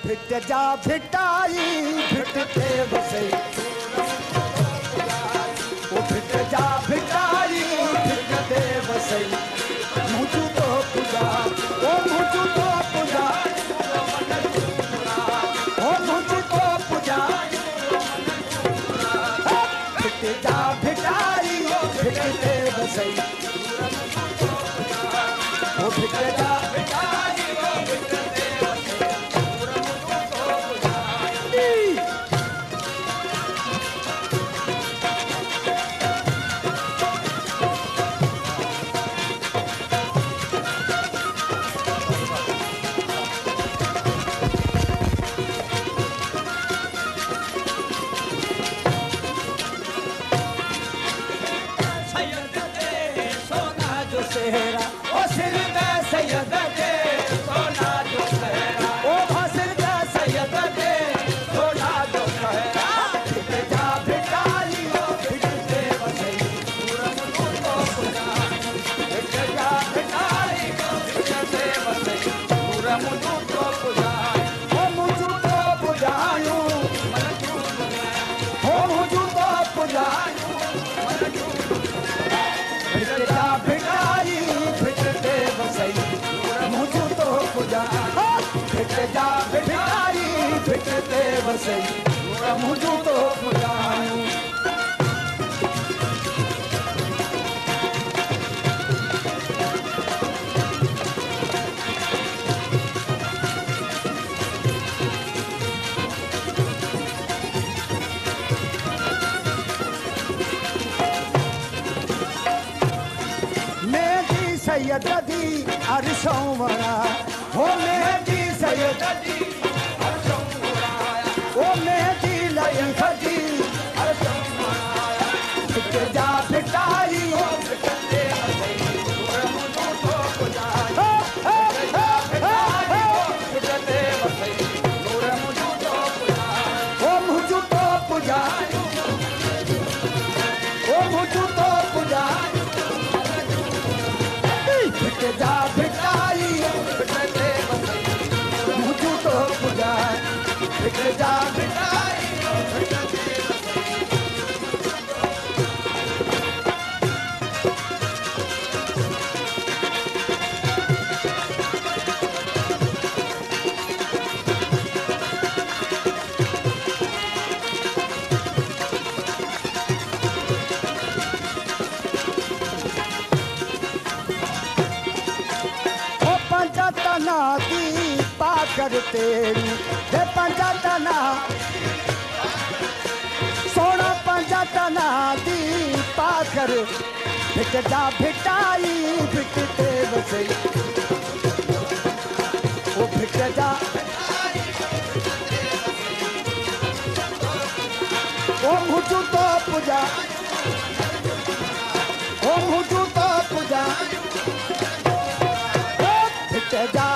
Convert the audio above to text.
भिट जा भिटाई भिटते वसई ओ भिट जा भिटाई भिटते वसई मुझू तो पूजा ओ मुझू तो पूजा ओ मुझू तो पूजा भिट जा भिटाई भिटते वसई ओ भिट जा भिटाई भिटते ओ सिर दे सैयद दे सोना जो सहरा ओ भासिर दे सैयद दे सोना जो सहरा भिट जा भिटाई भिटते वसई पूरम तो पूजा भिट जा भिटाई भिटते वसई पूरम तो पूजा ओ मुझू तो पूजायूं मन तू ओ मुझू तो पूजायूं मन तू भिट जा भिटाई भिटते वसई मुझू तो पूजा भिट जा भिटाई भिटते वसई मुझू तो पूजायूं सैयद दी अरशों वरा हो मेहदी सैयद दी अरशों वरा ओ मेहदी लयन खदी अरशों वरा भिट जा भिटाई भिटते वसई मुझू तो पूजा भिट जा भिटाई भिटते वसई मुझू तो पूजा ओ मुझू तो पूजा ओ मुझू तो पूजा भिट जा भिटाई भिटते वसई मुझू तो पूजा भिट जा भिटाई भिटते पंजतना दी पाकर तेरी हे पंजतना सोना पंजतना दी पाकर भिट जा भिटाई भिटते वसई ओ भिट जा ओ मुझू तो पूजा ओ मुझू तो पूजा भिट जा